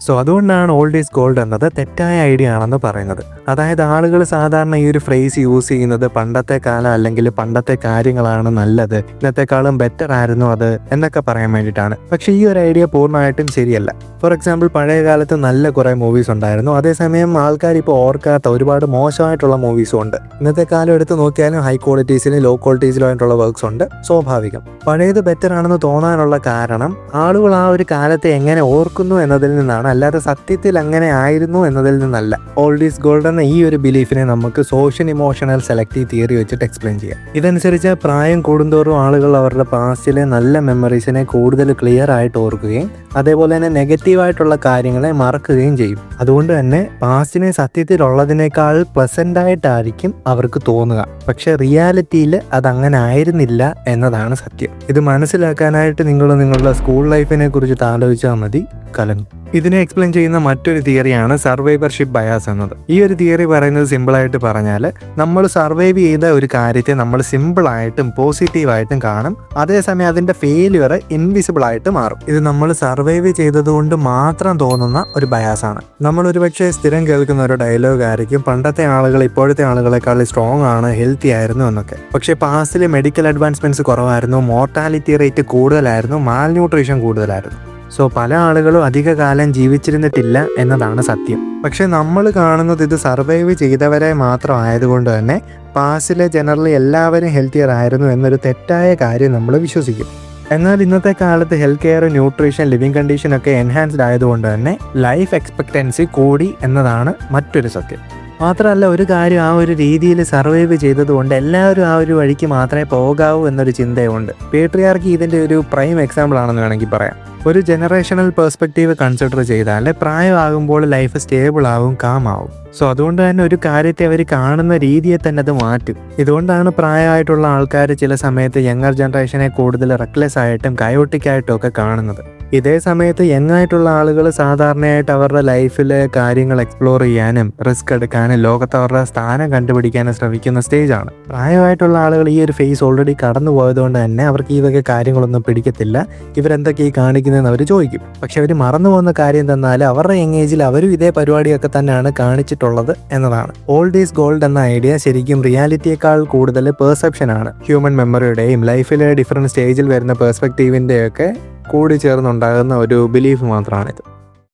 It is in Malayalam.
സോ അതുകൊണ്ടാണ് ഓൾഡ് ഈസ് ഗോൾഡ് എന്നത് തെറ്റായ ഐഡിയ ആണെന്ന് പറയുന്നത്. അതായത് ആളുകൾ സാധാരണ ഈ ഒരു ഫ്രേസ് യൂസ് ചെയ്യുന്നത് പണ്ടത്തെ കാലം അല്ലെങ്കിൽ പണ്ടത്തെ കാര്യങ്ങളാണ് നല്ലത്, ഇന്നത്തെക്കാളും ബെറ്റർ ആയിരുന്നു അത് എന്നൊക്കെ പറയാൻ വേണ്ടിയിട്ടാണ്. പക്ഷേ ഈ ഒരു ഐഡിയ പൂർണ്ണമായിട്ടും ശരിയല്ല. ഫോർ എക്സാമ്പിൾ, പഴയ കാലത്ത് നല്ല കുറേ മൂവീസ് ഉണ്ടായിരുന്നു, അതേസമയം ആൾക്കാർ ഇപ്പോൾ ഓർക്കാത്ത ഒരുപാട് മോശമായിട്ടുള്ള മൂവീസും ഉണ്ട്. ഇന്നത്തെ കാലം എടുത്ത് നോക്കിയാലും ഹൈ ക്വാളിറ്റീസിലും ലോ ക്വാളിറ്റീസിലും ആയിട്ടുള്ള വർക്ക്സ് ഉണ്ട്. സ്വാഭാവികം. പഴയത് ബെറ്റർ ആണെന്ന് തോന്നാനുള്ള കാരണം ആളുകൾ ആ ഒരു കാലത്തെ എങ്ങനെ ഓർക്കുന്നു എന്നതിൽ നിന്നാണ്, അല്ലാതെ സത്യത്തിൽ അങ്ങനെ ആയിരുന്നു എന്നതിൽ നിന്നല്ല. ഓൾഡ് ഈസ് ഗോൾഡ് എന്ന ഈ ഒരു ബിലീഫിനെ നമുക്ക് സോഷ്യൽ ഇമോഷണൽ സെലക്റ്റീവ് തിയറി വെച്ചിട്ട് എക്സ്പ്ലെയിൻ ചെയ്യാം. ഇതനുസരിച്ച് പ്രായം കൂടുന്തോറും ആളുകൾ അവരുടെ പാസ്റ്റിലെ നല്ല മെമ്മറീസിനെ കൂടുതൽ ക്ലിയർ ആയിട്ട് ഓർക്കുകയും അതേപോലെ തന്നെ നെഗറ്റീവായിട്ടുള്ള കാര്യങ്ങളെ മറക്കുകയും ചെയ്യും. അതുകൊണ്ട് തന്നെ പാസ്റ്റിനെ സത്യത്തിലുള്ളതിനേക്കാൾ പ്ലസന്റ് ആയിട്ടായിരിക്കും അവർക്ക് തോന്നുക. പക്ഷെ റിയാലിറ്റിയിൽ അതങ്ങനെ ആയിരുന്നില്ല എന്നതാണ് സത്യം. ഇത് മനസ്സിലാക്കാനായിട്ട് നിങ്ങൾ നിങ്ങളുടെ സ്കൂൾ ലൈഫിനെ കുറിച്ചിട്ട് ആലോചിച്ചാൽ മതി, കലങ്ങും. ഇതിനെ എക്സ്പ്ലെയിൻ ചെയ്യുന്ന മറ്റൊരു തിയറിയാണ് സർവൈവർഷിപ്പ് ബയാസ് എന്നത്. ഈ ഒരു തിയറി പറയുന്നത് സിമ്പിളായിട്ട് പറഞ്ഞാൽ, നമ്മൾ സർവൈവ് ചെയ്ത ഒരു കാര്യത്തെ നമ്മൾ സിമ്പിളായിട്ടും പോസിറ്റീവായിട്ടും കാണും, അതേസമയം അതിൻ്റെ ഫെയിലിയർ ഇൻവിസിബിൾ ആയിട്ട് മാറും. ഇത് നമ്മൾ സർവൈവ് ചെയ്തതുകൊണ്ട് മാത്രം തോന്നുന്ന ഒരു ബയാസാണ്. നമ്മൾ ഒരുപക്ഷെ സ്ഥിരം കേൾക്കുന്ന ഒരു ഡയലോഗ് ആയിരിക്കും, പണ്ടത്തെ ആളുകൾ ഇപ്പോഴത്തെ ആളുകളെക്കാൾ സ്ട്രോങ് ആണ്, ഹെൽത്തി ആയിരുന്നു എന്നൊക്കെ. പക്ഷേ പാസ്റ്റിൽ മെഡിക്കൽ അഡ്വാൻസ്മെന്റ്സ് കുറവായിരുന്നു, മോർട്ടാലിറ്റി റേറ്റ് കൂടുതലായിരുന്നു, മാൽന്യൂട്രീഷൻ കൂടുതലായിരുന്നു. സോ പല ആളുകളും അധികകാലം ജീവിച്ചിരുന്നിട്ടില്ല എന്നതാണ് സത്യം. പക്ഷെ നമ്മൾ കാണുന്നത് ഇത് സർവൈവ് ചെയ്തവരെ മാത്രം ആയതുകൊണ്ട് തന്നെ പാസ്റ്റിലെ ജനറലി എല്ലാവരും ഹെൽത്തിയർ ആയിരുന്നു എന്നൊരു തെറ്റായ കാര്യം നമ്മൾ വിശ്വസിക്കും. എന്നാൽ ഇന്നത്തെ കാലത്ത് ഹെൽത്ത് കെയർ, ന്യൂട്രീഷൻ, ലിവിങ് കണ്ടീഷനൊക്കെ എൻഹാൻസ്ഡ് ആയതുകൊണ്ട് തന്നെ ലൈഫ് എക്സ്പെക്റ്റൻസി കൂടി എന്നതാണ് മറ്റൊരു സത്യം. മാത്രമല്ല, ഒരു കാര്യം ആ ഒരു രീതിയിൽ സർവൈവ് ചെയ്തതുകൊണ്ട് എല്ലാവരും ആ ഒരു വഴിക്ക് മാത്രമേ പോകാവൂ എന്നൊരു ചിന്തയുണ്ട്. പേട്രിയാർക്കി ഇതിൻ്റെ ഒരു പ്രൈം എക്സാമ്പിൾ ആണെന്ന് വേണമെങ്കിൽ പറയാം. ഒരു ജനറേഷണൽ പെർസ്പെക്റ്റീവ് കൺസിഡർ ചെയ്താൽ പ്രായമാകുമ്പോൾ ലൈഫ് സ്റ്റേബിൾ ആവും, കാം ആവും. സോ അതുകൊണ്ട് തന്നെ ഒരു കാര്യത്തെ അവർ കാണുന്ന രീതിയെ തന്നെ അത് മാറ്റും. ഇതുകൊണ്ടാണ് പ്രായമായിട്ടുള്ള ആൾക്കാർ ചില സമയത്ത് യങ്ങർ ജനറേഷനെ കൂടുതൽ റെക്ലെസ് ആയിട്ടും കയോട്ടിക് ആയിട്ടും ഒക്കെ കാണുന്നത്. ഇതേ സമയത്ത് യങ്ങായിട്ടുള്ള ആളുകൾ സാധാരണയായിട്ട് അവരുടെ ലൈഫിൽ കാര്യങ്ങൾ എക്സ്പ്ലോർ ചെയ്യാനും റിസ്ക് എടുക്കാനും ലോകത്ത് അവരുടെ സ്ഥാനം കണ്ടുപിടിക്കാനും ശ്രമിക്കുന്ന സ്റ്റേജാണ്. പ്രായമായിട്ടുള്ള ആളുകൾ ഈ ഒരു ഫേസ് ഓൾറെഡി കടന്നു പോയതുകൊണ്ട് തന്നെ അവർക്ക് ഈ വക കാര്യങ്ങളൊന്നും പിടിക്കത്തില്ല. ഇവരെന്തൊക്കെ ഈ കാണിക്കുന്നതെന്ന് അവർ ചോദിക്കും. പക്ഷെ അവർ മറന്നു പോകുന്ന കാര്യം തന്നാൽ അവരുടെ യങ് ഏജിൽ അവരും ഇതേ പരിപാടിയൊക്കെ തന്നെയാണ് കാണിച്ചിട്ടുള്ളത് എന്നതാണ്. ഓൾഡ് ഈസ് ഗോൾഡ് എന്ന ഐഡിയ ശരിക്കും റിയാലിറ്റിയേക്കാൾ കൂടുതൽ പെർസെപ്ഷനാണ്. ഹ്യൂമൻ മെമ്മറിയുടെയും ലൈഫിലെ ഡിഫറെൻറ്റ് സ്റ്റേജിൽ വരുന്ന പെർസ്പെക്റ്റീവിൻ്റെയൊക്കെ കൂടി ചേർന്നുണ്ടാകുന്ന ഒരു ബിലീഫ് മാത്രമാണിത്.